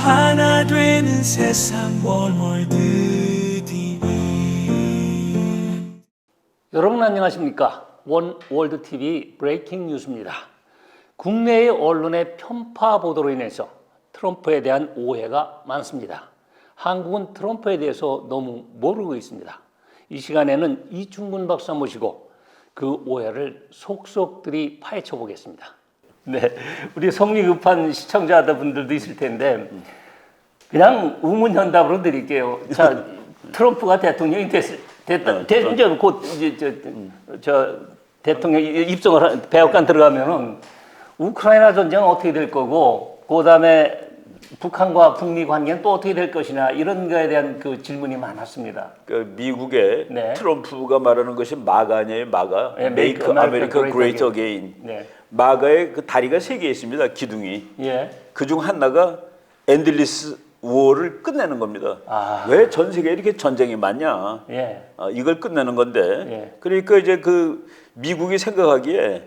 하나 되는 세상 월드 TV. 여러분 안녕하십니까? 원월드 TV 브레이킹 뉴스입니다. 국내의 언론의 편파 보도로 인해서 트럼프에 대한 오해가 많습니다. 한국은 트럼프에 대해서 너무 모르고 있습니다. 이 시간에는 이충근 박사 모시고 그 오해를 속속들이 파헤쳐 보겠습니다. 네, 우리 성리 급한 시청자분들도 있을 텐데 그냥 우문현답으로 드릴게요. 자, 트럼프가 대통령이 이제 곧 저 대통령 입성을 백악관 들어가면은 우크라이나 전쟁은 어떻게 될 거고, 그다음에 북한과 북미 관계는 또 어떻게 될 것이냐, 이런 거에 대한 그 질문이 많았습니다. 그 미국의 네. 트럼프가 트럼프가 말하는 것이 마가 아니에요, 마가. 네, Make America Great Again. 네. 마가의 그 다리가 3개 있습니다, 기둥이. 예. 그중 하나가 엔들리스 워를 끝내는 겁니다. 아. 왜 전 세계에 이렇게 전쟁이 많냐? 예. 이걸 끝내는 건데. 예. 그러니까 이제 그 미국이 생각하기에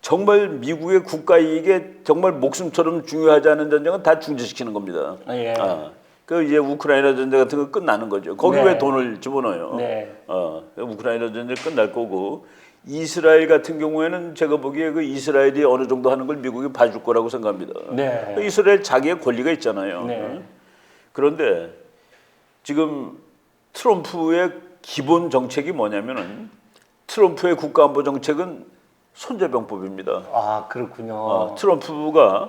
정말 미국의 국가 이익에 정말 목숨처럼 중요하지 않은 전쟁은 다 중지시키는 겁니다. 예. 그 이제 우크라이나 전쟁 같은 거 끝나는 거죠. 거기 네. 왜 돈을 집어넣어요? 네. 우크라이나 전쟁 끝날 거고, 이스라엘 같은 경우에는 제가 보기에 그 이스라엘이 어느 정도 하는 걸 미국이 봐줄 거라고 생각합니다. 네. 이스라엘 자기의 권리가 있잖아요. 네. 그런데 지금 트럼프의 기본 정책이 뭐냐면은, 트럼프의 국가안보 정책은 손자병법입니다. 아, 그렇군요. 트럼프가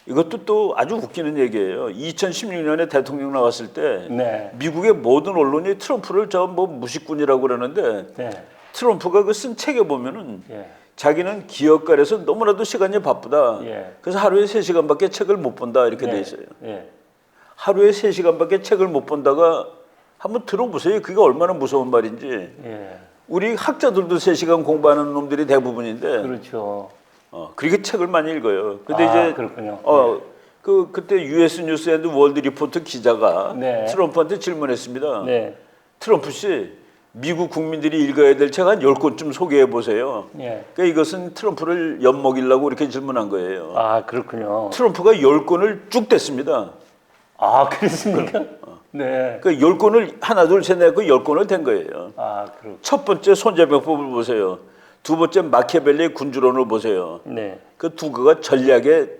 이것도 또 아주 웃기는 얘기예요. 2016년에 대통령 나왔을 때 네. 미국의 모든 언론이 트럼프를 저 뭐 무식꾼이라고 그러는데, 네. 트럼프가 그 쓴 책에 보면은 예. 자기는 기업가라서 너무나도 시간이 바쁘다. 예. 그래서 하루에 3시간밖에 책을 못 본다, 이렇게 돼 있어요. 예. 하루에 3시간밖에 책을 못 본다가 한번 들어보세요. 그게 얼마나 무서운 말인지. 예. 우리 학자들도 3시간 공부하는 놈들이 대부분인데, 그렇죠. 그렇게 책을 많이 읽어요. 근데 이제 그렇군요. 그때 US 뉴스 앤드 월드 리포트 기자가 네. 트럼프한테 질문했습니다. 네. 트럼프 씨, 미국 국민들이 읽어야 될 책 한 10권쯤 소개해 보세요. 예. 그러니까 이것은 트럼프를 엿먹이려고 이렇게 질문한 거예요. 아, 그렇군요. 트럼프가 10권을 쭉 댔습니다. 아, 그렇습니까? 네. 그 10권을 하나 둘 셋 넷 그 10권을 댄 거예요. 아, 그렇. 첫 번째 손자병법을 보세요. 두 번째 마키아벨리의 군주론을 보세요. 네. 그 두 개가 전략의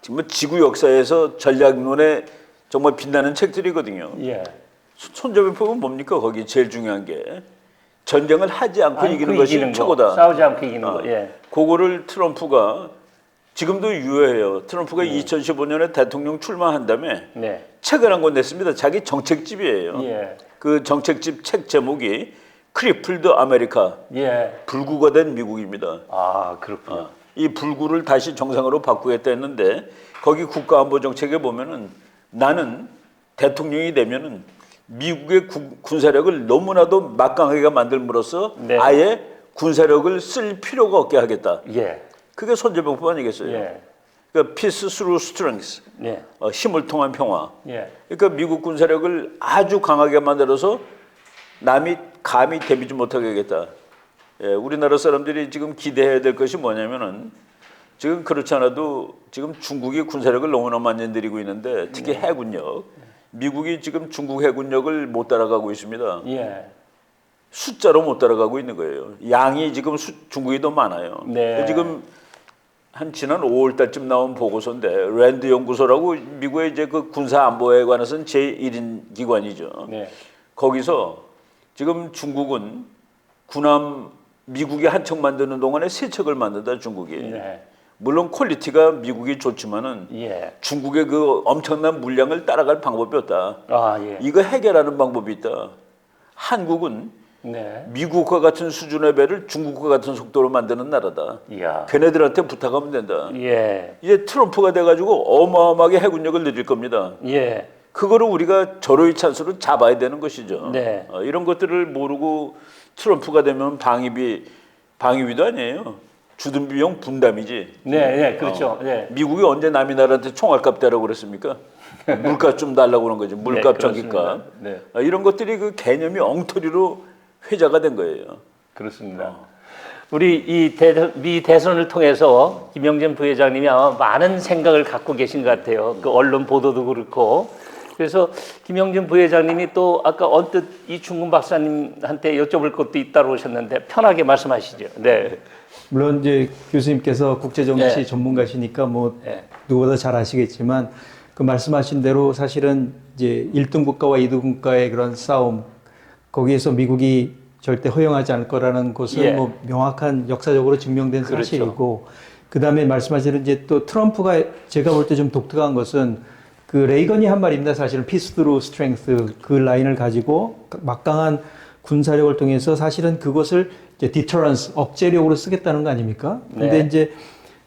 정말 지구 역사에서 전략론에 정말 빛나는 책들이거든요. 예. 손자병법은 뭡니까? 거기 제일 중요한 게 전쟁을 하지 않고 이기는 것이 최고다. 싸우지 않고 이기는 거. 예. 그거를 트럼프가 지금도 유효해요. 트럼프가 2015년에 대통령 출마한 다음에 네. 책을 한 권 냈습니다. 자기 정책집이에요. 예. 그 정책집 책 제목이 크리플드 아메리카, 예. 불구가 된 미국입니다. 아, 그렇군요. 이 불구를 다시 정상으로 바꾸겠다 했는데, 거기 국가안보 정책에 보면은 나는 대통령이 되면은 미국의 군사력을 너무나도 막강하게 만들므로써 네. 아예 군사력을 쓸 필요가 없게 하겠다. 예. 그게 손자병법 아니겠어요? 예. 그러니까 peace through strength, 예. 힘을 통한 평화. 예. 그러니까 미국 군사력을 아주 강하게 만들어서 남이 감히 데미지 못하게 하겠다. 예, 우리나라 사람들이 지금 기대해야 될 것이 뭐냐면은, 지금 그렇지 않아도 지금 중국이 군사력을 너무나 많이 늘리고 있는데, 특히 해군력, 미국이 지금 중국 해군력을 못 따라가고 있습니다. 예. 숫자로 못 따라가고 있는 거예요. 양이 지금 중국이 더 많아요. 네. 지금 한 지난 5월 달쯤 나온 보고서인데, 랜드 연구소라고 미국의 이제 그 군사 안보에 관해서는 제1인 기관이죠. 네. 거기서 지금 중국은 군함, 미국이 한 척 만드는 동안에 3척을 만든다, 중국이. 네. 물론 퀄리티가 미국이 좋지만은 예. 중국의 그 엄청난 물량을 따라갈 방법이 없다. 아, 예. 이거 해결하는 방법이 있다. 한국은 네. 미국과 같은 수준의 배를 중국과 같은 속도로 만드는 나라다. 이야. 걔네들한테 부탁하면 된다. 예. 이제 트럼프가 돼가지고 어마어마하게 해군력을 늘릴 겁니다. 예. 그거를 우리가 절호의 찬스로 잡아야 되는 것이죠. 네. 이런 것들을 모르고 트럼프가 되면 방위비도 아니에요. 주둔 비용 분담이지. 네, 네, 그렇죠. 네. 미국이 언제 남이 나라한테 총알값 대라고 그랬습니까? 물값 좀 달라고 그런 거지. 물값, 네, 전기값. 네. 이런 것들이 그 개념이 엉터리로 회자가 된 거예요. 그렇습니다. 우리 미 대선을 통해서 김영진 부회장님이 아마 많은 생각을 갖고 계신 것 같아요. 그 언론 보도도 그렇고. 그래서 김영진 부회장님이 또 아까 언뜻 이충근 박사님한테 여쭤볼 것도 있다고 하셨는데 편하게 말씀하시죠. 네. 물론 이제 교수님께서 국제정치 네. 전문가시니까 뭐 네. 누구보다 잘 아시겠지만 그 말씀하신 대로 사실은 이제 1등 국가와 2등 국가의 그런 싸움 거기에서 미국이 절대 허용하지 않을 거라는 것은 예. 뭐 명확한 역사적으로 증명된 그렇죠. 사실이고 그다음에 말씀하시는 이제 또 트럼프가 제가 볼 때 좀 독특한 것은 그 레이건이 한 말입니다. 사실은 peace through strength 그 라인을 가지고 막강한 군사력을 통해서 사실은 그것을 이제 deterrence 억제력으로 쓰겠다는 거 아닙니까? 근데 네. 이제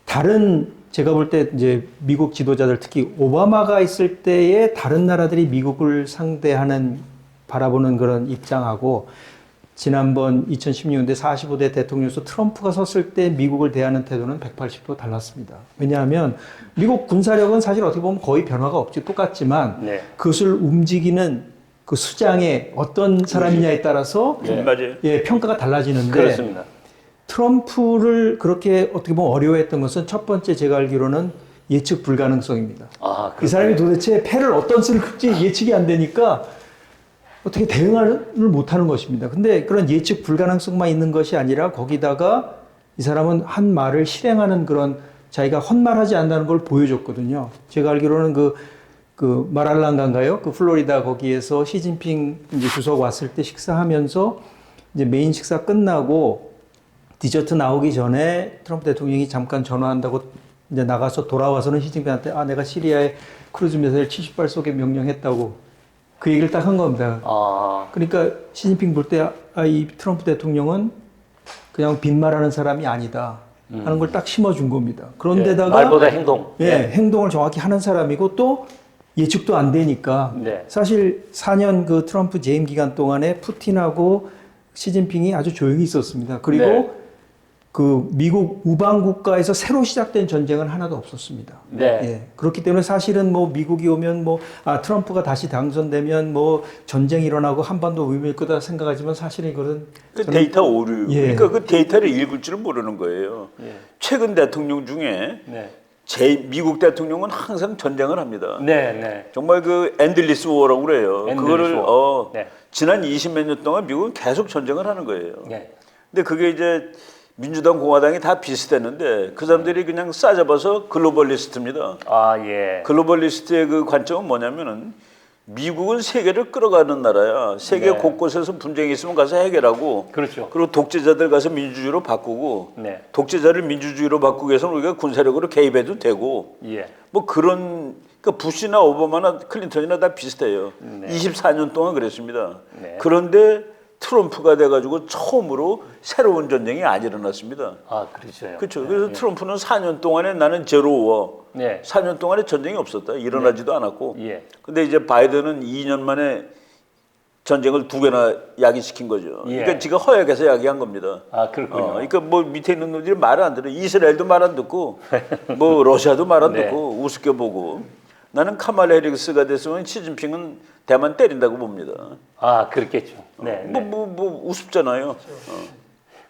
다른 제가 볼 때 이제 미국 지도자들 특히 오바마가 있을 때의 다른 나라들이 미국을 상대하는 바라보는 그런 입장하고 지난번 2016년대 45대 대통령에서 트럼프가 섰을 때 미국을 대하는 태도는 180도 달랐습니다. 왜냐하면 미국 군사력은 사실 어떻게 보면 거의 변화가 없지 똑같지만 네. 그것을 움직이는 그 수장에 어떤 사람이냐에 따라서 네. 맞아요. 예, 평가가 달라지는데 그렇습니다. 트럼프를 그렇게 어떻게 보면 어려워했던 것은 첫 번째 제가 알기로는 예측 불가능성입니다. 아, 이 사람이 도대체 패를 어떤 수를 끌지 예측이 안 되니까 어떻게 대응을 못하는 것입니다. 근데 그런 예측 불가능성만 있는 것이 아니라 거기다가 이 사람은 한 말을 실행하는 그런 자기가 헛말하지 않는다는 걸 보여줬거든요. 제가 알기로는 그 마랄랑가인가요? 그 플로리다 거기에서 시진핑 이제 주석 왔을 때 식사하면서 이제 메인 식사 끝나고 디저트 나오기 전에 트럼프 대통령이 잠깐 전화한다고 이제 나가서 돌아와서는 시진핑한테 내가 시리아에 크루즈 미사일 70발 쏘게 명령했다고 그 얘기를 딱 한 겁니다. 아, 그러니까 시진핑 볼 때 이 트럼프 대통령은 그냥 빈말하는 사람이 아니다 하는 걸 딱 심어준 겁니다. 그런데다가 예, 말보다 행동. 예, 행동을 정확히 하는 사람이고 또 예측도 안 되니까 네. 사실 4년 그 트럼프 재임 기간 동안에 푸틴하고 시진핑이 아주 조용히 있었습니다. 그리고 네. 그 미국 우방 국가에서 새로 시작된 전쟁은 하나도 없었습니다. 네. 예, 그렇기 때문에 사실은 뭐 미국이 오면 트럼프가 다시 당선되면 뭐 전쟁이 일어나고 한반도 위험할 거다 생각하지만 사실은 이거는 그 저는- 데이터 오류. 예. 그러니까 그 데이터를 읽을 줄은 모르는 거예요. 예. 최근 대통령 중에 네. 미국 대통령은 항상 전쟁을 합니다. 네, 네. 정말 그 엔들리스 워라고 그래요. 엔들리스 그거를 워. 네. 지난 20몇 년 동안 미국은 계속 전쟁을 하는 거예요. 네. 근데 그게 이제 민주당, 공화당이 다 비슷했는데 그 사람들이 그냥 싸잡아서 글로벌리스트입니다. 아, 예. 글로벌리스트의 그 관점은 뭐냐면은 미국은 세계를 끌어가는 나라야. 세계 네. 곳곳에서 분쟁이 있으면 가서 해결하고 그렇죠. 그리고 독재자들 가서 민주주의로 바꾸고 네. 독재자를 민주주의로 바꾸기 위해서는 우리가 군사력으로 개입해도 되고 예. 뭐 그런 그러니까 부시나 오바마나 클린턴이나 다 비슷해요. 네. 24년 동안 그랬습니다. 네. 그런데 트럼프가 돼가지고 처음으로 새로운 전쟁이 안 일어났습니다. 아, 그렇죠. 그렇죠. 그래서 트럼프는 4년 동안에 나는 제로워. 네. 4년 동안에 전쟁이 없었다. 일어나지도 않았고. 예. 근데 이제 바이든은 2년 만에 전쟁을 2개나 야기시킨 거죠. 예. 그러니까 지가 허약해서 야기한 겁니다. 아, 그렇군요. 그러니까 뭐 밑에 있는 놈들이 말을 안 들어. 이스라엘도 말 안 듣고, 뭐 러시아도 말 안 네. 듣고 우습게 보고. 나는 카말라 해리스가 됐으면 시진핑은 대만 때린다고 봅니다. 아, 그렇겠죠. 네. 네. 뭐 우습잖아요.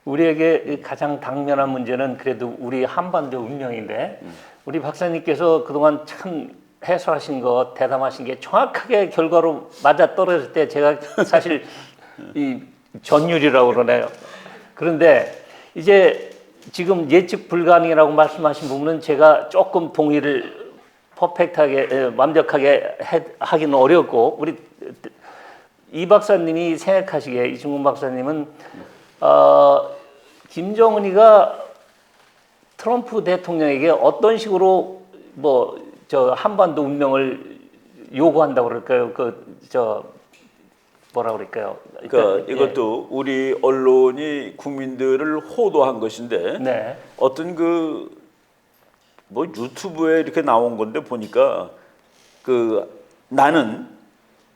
우리에게 가장 당면한 문제는 그래도 우리 한반도 운명인데 우리 박사님께서 그동안 참 해설하신 거 대담하신 게 정확하게 결과로 맞아 떨어질 때 제가 사실 이 전율이라고 그러네요. 그런데 이제 지금 예측 불가능이라고 말씀하신 부분은 제가 조금 동의를 퍼펙트하게 완벽하게 하기는 어렵고 우리 이 박사님이 생각하시기에 이충근 박사님은 김정은이가 트럼프 대통령에게 어떤 식으로 뭐 저 한반도 운명을 요구한다고 그럴까요? 뭐라 그럴까요? 그러니까 예. 이것도 우리 언론이 국민들을 호도한 것인데 네. 어떤 그 뭐 유튜브에 이렇게 나온 건데 보니까 그 나는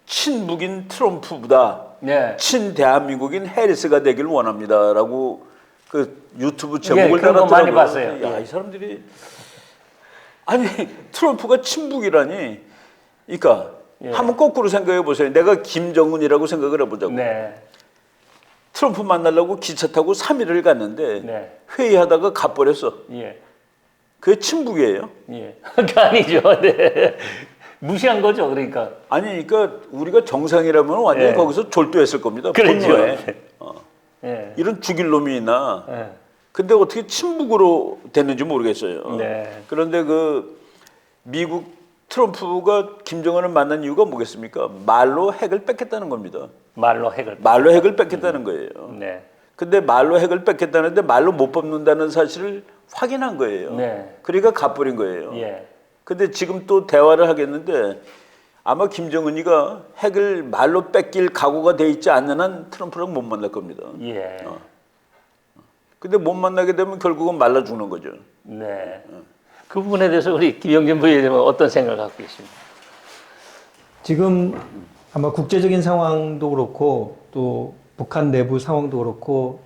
친북인 트럼프보다 네. 친 대한민국인 해리스가 되길 원합니다라고 그 유튜브 제목을 그런 거 많이 달았더라고요. 봤어요. 야, 예. 이 사람들이 아니 트럼프가 친북이라니. 그러니까 예. 한번 거꾸로 생각해 보세요. 내가 김정은이라고 생각을 해보자고. 네. 트럼프 만나려고 기차 타고 3일을 갔는데 네. 회의하다가 가버렸어. 예. 그게 침묵이에요. 예. 그 아니죠. 네. 무시한 거죠. 그러니까. 아니, 그러니까 우리가 정상이라면 완전히 네. 거기서 졸도했을 겁니다. 그렇죠. 분노에. 예. 이런 죽일 놈이 있나. 예. 근데 어떻게 침묵으로 됐는지 모르겠어요. 네. 그런데 그 미국 트럼프가 김정은을 만난 이유가 뭐겠습니까? 말로 핵을 뺏겠다는 겁니다. 말로 핵을. 말로 핵을 뺏겠다는 거예요. 네. 근데 말로 핵을 뺏겠다는데 말로 못 뽑는다는 사실을 확인한 거예요. 네. 그러니까 가버린 거예요. 예. 근데 지금 또 대화를 하겠는데 아마 김정은이가 핵을 말로 뺏길 각오가 돼 있지 않는 한 트럼프랑 못 만날 겁니다. 예. 근데 못 만나게 되면 결국은 말라 죽는 거죠. 네. 그 부분에 대해서 우리 김영준 부회장님은 어떤 생각을 갖고 계십니까? 지금 아마 국제적인 상황도 그렇고 또 북한 내부 상황도 그렇고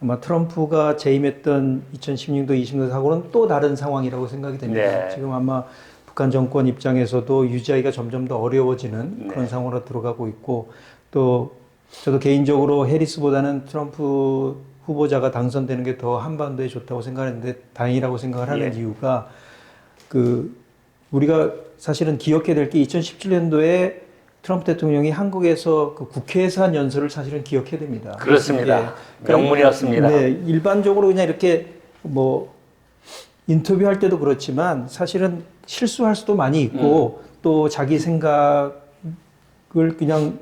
아마 트럼프가 재임했던 2016도, 20도 사고는 또 다른 상황이라고 생각이 됩니다. 네. 지금 아마 북한 정권 입장에서도 유지하기가 점점 더 어려워지는 그런 네. 상황으로 들어가고 있고 또 저도 개인적으로 해리스보다는 트럼프 후보자가 당선되는 게 더 한반도에 좋다고 생각하는데 다행이라고 생각을 하는 예. 이유가 그 우리가 사실은 기억해야 될 게 2017년도에 트럼프 대통령이 한국에서 그 국회에서 한 연설을 사실은 기억해야 됩니다. 그렇습니다. 예. 명문이었습니다. 네, 일반적으로 그냥 이렇게 뭐 인터뷰할 때도 그렇지만 사실은 실수할 수도 많이 있고 또 자기 생각을 그냥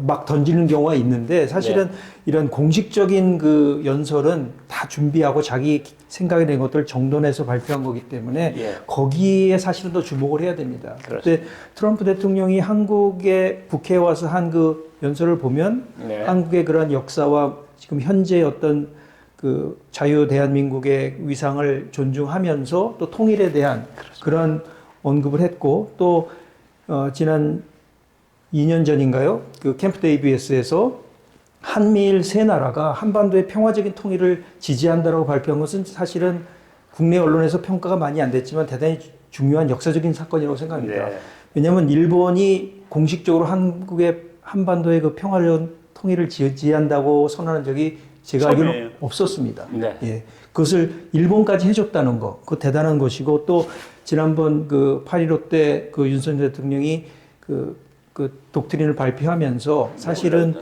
막 던지는 경우가 있는데 사실은 이런 공식적인 그 연설은 다 준비하고 자기 생각에 대한 것들을 정돈해서 발표한 거기 때문에 예. 거기에 사실은 더 주목을 해야 됩니다. 그렇습니다. 근데 트럼프 대통령이 한국에 국회에 와서 한 그 연설을 보면 네. 한국의 그런 역사와 지금 현재 어떤 그 자유 대한민국의 위상을 존중하면서 또 통일에 대한 그런 언급을 했고 또 지난 2년 전인가요? 그 캠프 데이비스에서 한미일 세 나라가 한반도의 평화적인 통일을 지지한다라고 발표한 것은 사실은 국내 언론에서 평가가 많이 안 됐지만 대단히 중요한 역사적인 사건이라고 생각합니다. 네. 왜냐하면 일본이 공식적으로 한반도의 그 평화적 통일을 지지한다고 선언한 적이 제가 알기로는 처음이에요. 없었습니다. 네. 예. 그것을 일본까지 해줬다는 거, 그거 대단한 것이고 또 지난번 그 8.15 때 그 윤석열 대통령이 그 독트린을 발표하면서 사실은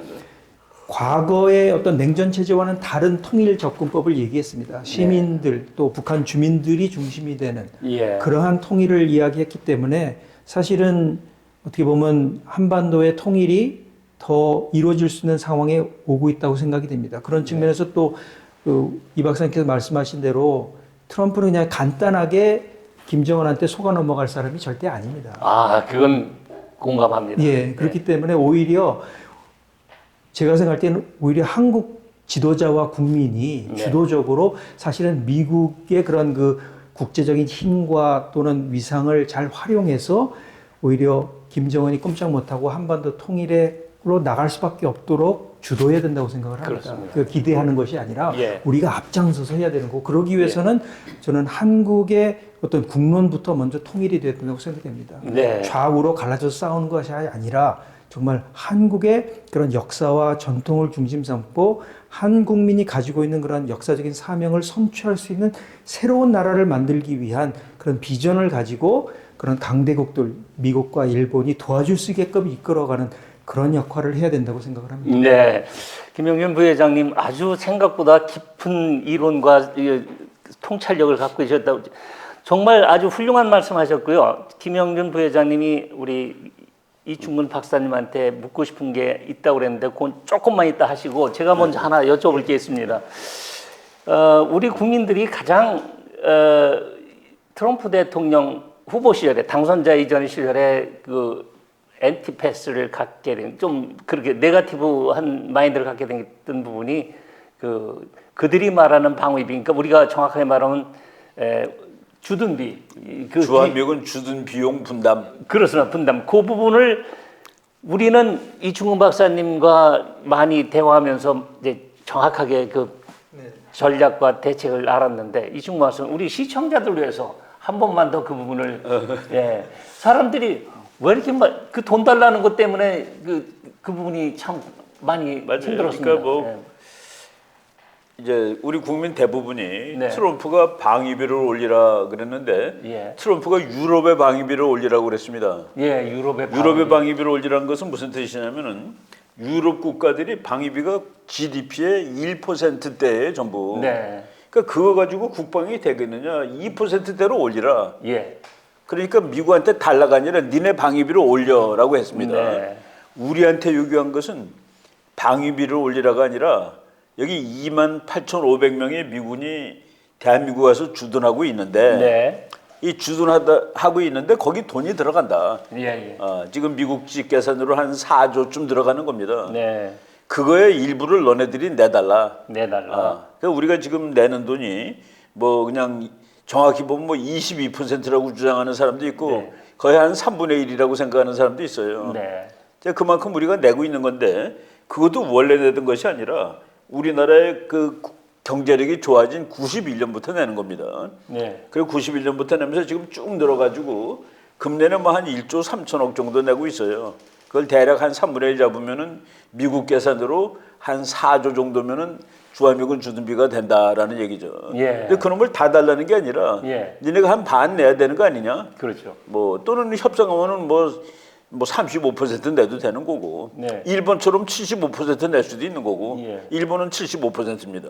과거의 어떤 냉전 체제와는 다른 통일 접근법을 얘기했습니다. 시민들 또 북한 주민들이 중심이 되는 예. 그러한 통일을 이야기했기 때문에 사실은 어떻게 보면 한반도의 통일이 더 이루어질 수 있는 상황에 오고 있다고 생각이 됩니다. 그런 측면에서 또 이 박사님께서 말씀하신 대로 트럼프는 그냥 간단하게 김정은한테 속아 넘어갈 사람이 절대 아닙니다. 아, 그건 공감합니다. 예, 그렇기 때문에 오히려 제가 생각할 때는 오히려 한국 지도자와 국민이 네. 주도적으로 사실은 미국의 그런 그 국제적인 힘과 또는 위상을 잘 활용해서 오히려 김정은이 꼼짝 못하고 한반도 통일로 나갈 수밖에 없도록 주도해야 된다고 생각을 합니다. 그렇습니다. 그 기대하는 것이 아니라 예. 우리가 앞장서서 해야 되는 거고 그러기 위해서는 저는 한국의 어떤 국론부터 먼저 통일이 돼야 된다고 생각됩니다. 네. 좌우로 갈라져서 싸우는 것이 아니라 정말 한국의 그런 역사와 전통을 중심 삼고 한 국민이 가지고 있는 그런 역사적인 사명을 성취할 수 있는 새로운 나라를 만들기 위한 그런 비전을 가지고 그런 강대국들 미국과 일본이 도와줄 수 있게끔 이끌어가는 그런 역할을 해야 된다고 생각을 합니다. 네. 김영준 부회장님 아주 생각보다 깊은 이론과 통찰력을 갖고 계셨다고 정말 아주 훌륭한 말씀하셨고요. 김영준 부회장님이 우리 이충근 박사님한테 묻고 싶은 게 있다고 그랬는데 그건 조금만 있다 하시고 제가 먼저 하나 여쭤볼 게 있습니다. 우리 국민들이 가장 트럼프 대통령 후보 시절에 당선자 이전 시절에 그 엔티패스를 갖게 된 좀 그렇게 네거티브한 마인드를 갖게 됐던 부분이 그들이 말하는 방위비 그러니까 우리가 정확하게 말하면 주둔비 주한미군 주둔 비용 분담 그렇습니다. 분담 그 부분을 우리는 이충근 박사님과 많이 대화하면서 이제 정확하게 그 전략과 대책을 알았는데 이충근 박사님 우리 시청자들 위해서 한 번만 더 그 부분을 예 사람들이 왜 이렇게 그 돈 달라는 것 때문에 그 부분이 참 많이 맞아요. 힘들었습니다. 그러니까 뭐 예. 이제 우리 국민 대부분이 네. 트럼프가 방위비를 올리라 그랬는데 예. 트럼프가 유럽의 방위비를 올리라고 그랬습니다. 예, 유럽의 방위비를 올리라는 것은 무슨 뜻이냐면은 유럽 국가들이 방위비가 GDP의 1%대에 전부. 네. 그러니까 그거 가지고 국방이 되겠느냐? 2%대로 올리라. 예. 그러니까 미국한테 달라가 아니라 니네 방위비를 올려라고 했습니다. 네. 우리한테 요구한 것은 방위비를 올리라가 아니라 여기 28,500명의 미군이 대한민국 와서 주둔하고 있는데 네. 이 주둔하고 있는데 거기 돈이 들어간다. 예, 예. 지금 미국식 계산으로 한 4조쯤 들어가는 겁니다. 네. 그거의 일부를 너네들이 내달라. 내달라. 그러니까 우리가 지금 내는 돈이 뭐 그냥 정확히 보면 뭐 22%라고 주장하는 사람도 있고 네. 거의 한 3분의 1이라고 생각하는 사람도 있어요. 네. 그만큼 우리가 내고 있는 건데 그것도 원래 내던 것이 아니라 우리나라의 그 경제력이 좋아진 91년부터 내는 겁니다. 네. 그리고 91년부터 내면서 지금 쭉 늘어가지고 금년에 뭐 한 1조 3천억 정도 내고 있어요. 그걸 대략 한 3분의 1 잡으면은 미국 계산으로 한 4조 정도면은 주한미군 주둔비가 된다라는 얘기죠. 예. 근데 그놈을 다 달라는 게 아니라 예. 니네가 한 반 내야 되는 거 아니냐? 그렇죠. 뭐 또는 협상하면은 뭐 35% 내도 되는 거고 네. 일본처럼 75%낼 수도 있는 거고 예. 일본은 75%입니다.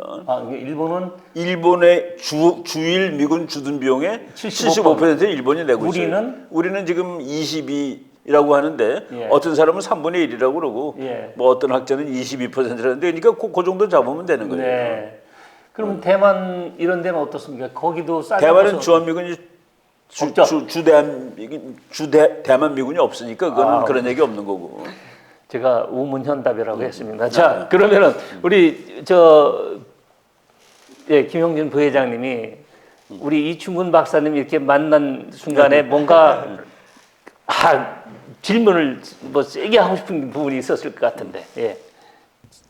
일본은 일본의 주일 미군 주둔 비용의 75%를 일본이 내고 있어요. 우리는 지금 22라고 하는데 예. 어떤 사람은 3분의 1이라고 그러고 예. 뭐 어떤 학자는 22%라는데 그러니까 그 정도 잡으면 되는 거예요. 네. 그러면 대만 이런 데는 어떻습니까? 거기도 싸게 대만은 주한미군이 대만 미군이 없으니까 그거는 그런 얘기 없는 거고. 제가 우문현답이라고 했습니다. 자, 그러면은 우리 김용진 부회장님이 우리 이충근 박사님 이렇게 만난 순간에 뭔가 질문을 뭐 세게 하고 싶은 부분이 있었을 것 같은데. 예.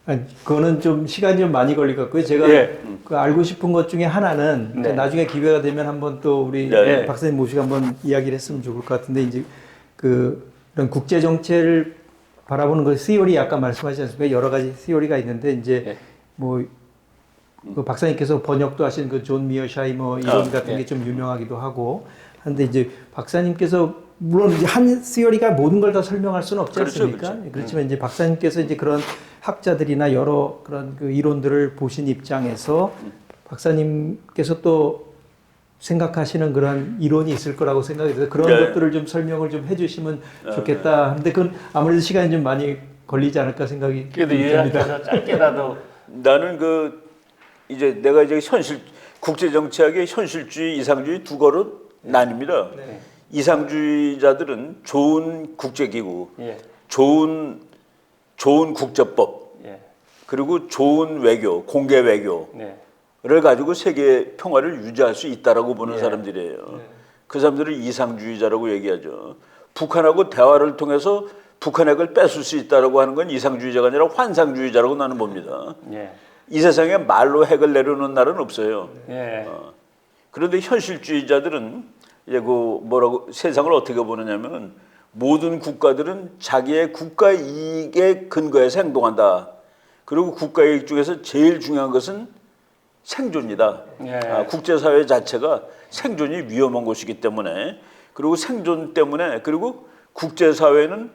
아니, 그거는 좀 시간이 좀 많이 걸릴 것 같고요. 제가 예. 그 알고 싶은 것 중에 하나는 네. 나중에 기회가 되면 한번 또 우리 네. 박사님 모시고 한번 이야기를 했으면 좋을 것 같은데 이제 그런 국제 정체를 바라보는 그 시오리 아까 말씀하셨지 않습니까? 여러 가지 시오리가 있는데 이제 네. 뭐 그 박사님께서 번역도 하신 그 존 미어샤이머 이론 같은 네. 게 좀 유명하기도 하고 한데 이제 박사님께서 물론 이제 한 시오리가 모든 걸 다 설명할 수는 없지 그렇죠, 않습니까? 그렇죠. 그렇지만 이제 박사님께서 이제 그런 학자들이나 여러 그런 그 이론들을 보신 입장에서 박사님께서 또 생각하시는 그런 이론이 있을 거라고 생각이 돼서 그런 네. 것들을 좀 설명을 좀 해주시면 좋겠다. 근데 그건 아무래도 시간이 좀 많이 걸리지 않을까 생각이 그래도 듭니다. 요약해서 짧게라도 나는 내가 이제 국제 정치학의 현실주의, 이상주의 두 거로 나뉩니다. 네. 이상주의자들은 좋은 국제기구, 예. 좋은 국제법, 예. 그리고 좋은 외교, 공개 외교를 네. 가지고 세계 평화를 유지할 수 있다라고 보는 예. 사람들이에요. 그 사람들을 이상주의자라고 얘기하죠. 북한하고 대화를 통해서 북한핵을 뺏을 수 있다라고 하는 건 이상주의자가 아니라 환상주의자라고 나는 봅니다. 예. 이 세상에 말로 핵을 내려놓는 날은 없어요. 예. 그런데 현실주의자들은 이제 세상을 어떻게 보느냐면은 모든 국가들은 자기의 국가 이익에 근거해서 행동한다. 그리고 국가 이익 중에서 제일 중요한 것은 생존이다. 예. 국제사회 자체가 생존이 위험한 곳이기 때문에 그리고 생존 때문에 그리고 국제사회는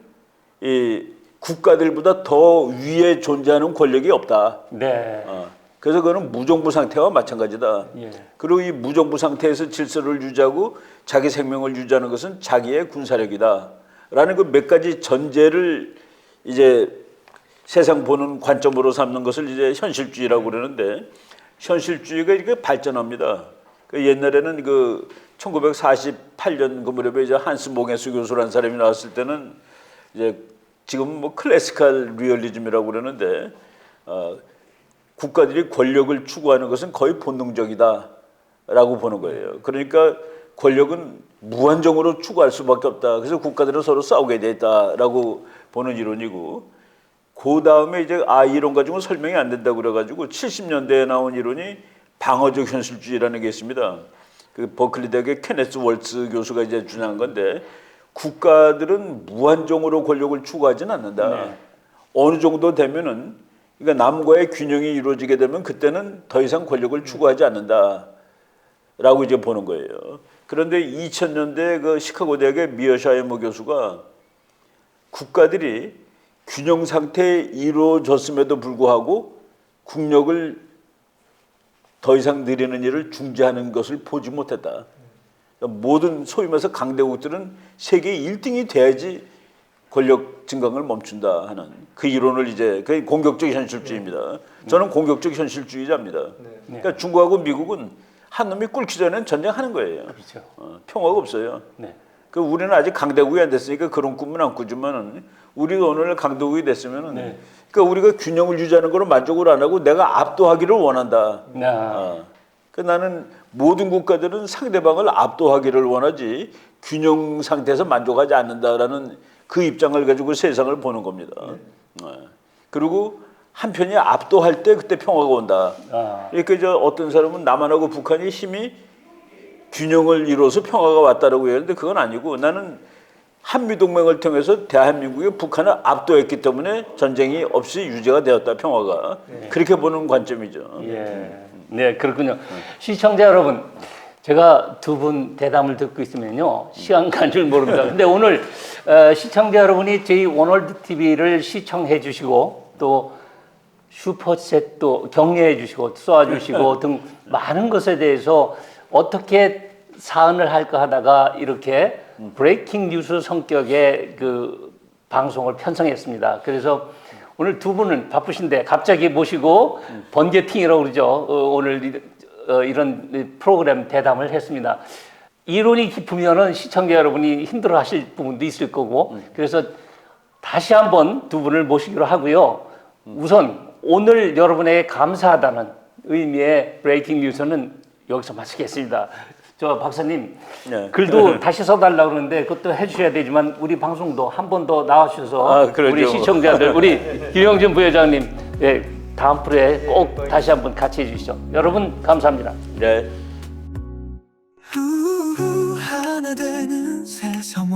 이 국가들보다 더 위에 존재하는 권력이 없다. 네. 그래서 그거는 무정부 상태와 마찬가지다. 예. 그리고 이 무정부 상태에서 질서를 유지하고 자기 생명을 유지하는 것은 자기의 군사력이다. 라는 그 몇 가지 전제를 이제 세상 보는 관점으로 삼는 것을 이제 현실주의라고 그러는데 현실주의가 이렇게 발전합니다. 옛날에는 1948년 그 무렵에 이제 한스 몽에스 교수라는 사람이 나왔을 때는 이제 지금 뭐 클래시컬 리얼리즘이라고 그러는데 국가들이 권력을 추구하는 것은 거의 본능적이다라고 보는 거예요. 그러니까 권력은 무한정으로 추구할 수밖에 없다. 그래서 국가들은 서로 싸우게 돼 있다라고 보는 이론이고 그 다음에 이제 이론 가지고는 설명이 안 된다고 그래가지고 70년대에 나온 이론이 방어적 현실주의라는 게 있습니다. 그 버클리 대학의 케네스 월츠 교수가 이제 주장한 건데 국가들은 무한정으로 권력을 추구하지는 않는다. 네. 어느 정도 되면은 그러니까 남과의 균형이 이루어지게 되면 그때는 더 이상 권력을 추구하지 않는다라고 이제 보는 거예요. 그런데 2000년대 그 시카고 대학의 미어샤이머 교수가 국가들이 균형 상태에 이루어졌음에도 불구하고 국력을 더 이상 늘리는 일을 중지하는 것을 보지 못했다. 그러니까 모든 소위 말해서 강대국들은 세계 1등이 돼야지 권력 증강을 멈춘다 하는 그 이론을 이제 그 공격적 현실주의입니다. 저는 공격적 현실주의자입니다. 그러니까 중국하고 미국은 한 놈이 꿇기 전에는 전쟁하는 거예요. 그렇죠. 평화가 없어요. 네. 그 우리는 아직 강대국이 안 됐으니까 그런 꿈은 안 꾸지만은 우리가 오늘 강대국이 됐으면은 네. 그러니까 우리가 균형을 유지하는 거로 만족을 안 하고 내가 압도하기를 원한다. 그 나는 모든 국가들은 상대방을 압도하기를 원하지 균형 상태에서 만족하지 않는다라는 그 입장을 가지고 세상을 보는 겁니다. 그리고 한편이 압도할 때 그때 평화가 온다. 이렇게 저 어떤 사람은 남한하고 북한이 힘이 균형을 이루어서 평화가 왔다라고 얘기하는데 그건 아니고 나는 한미동맹을 통해서 대한민국이 북한을 압도했기 때문에 전쟁이 없이 유지가 되었다 평화가 그렇게 보는 관점이죠. 예. 네, 그렇군요. 시청자 여러분, 제가 두 분 대담을 듣고 있으면요 시간 간 줄 모릅니다. 근데 오늘 시청자 여러분이 저희 원월드 TV를 시청해 주시고 또 슈퍼챗도 격려해 주시고 쏘아주시고 등 많은 것에 대해서 어떻게 사안을 할까 하다가 이렇게 브레이킹 뉴스 성격의 그 방송을 편성했습니다. 그래서 오늘 두 분은 바쁘신데 갑자기 모시고 번개팅이라고 그러죠. 오늘 이런 프로그램 대담을 했습니다. 이론이 깊으면은 시청자 여러분이 힘들어 하실 부분도 있을 거고 그래서 다시 한번 두 분을 모시기로 하고요. 우선 오늘 여러분에게 감사하다는 의미의 브레이킹 뉴스는 여기서 마치겠습니다. 저 박사님 네. 글도 다시 써달라고 그러는데 그것도 해주셔야 되지만 우리 방송도 한 번 더 나와주셔서 우리 시청자들 우리 김영준 부회장님 예, 다음 프로에 꼭 다시 한번 같이 해주시죠. 여러분 감사합니다. 네. 하나 되는 세상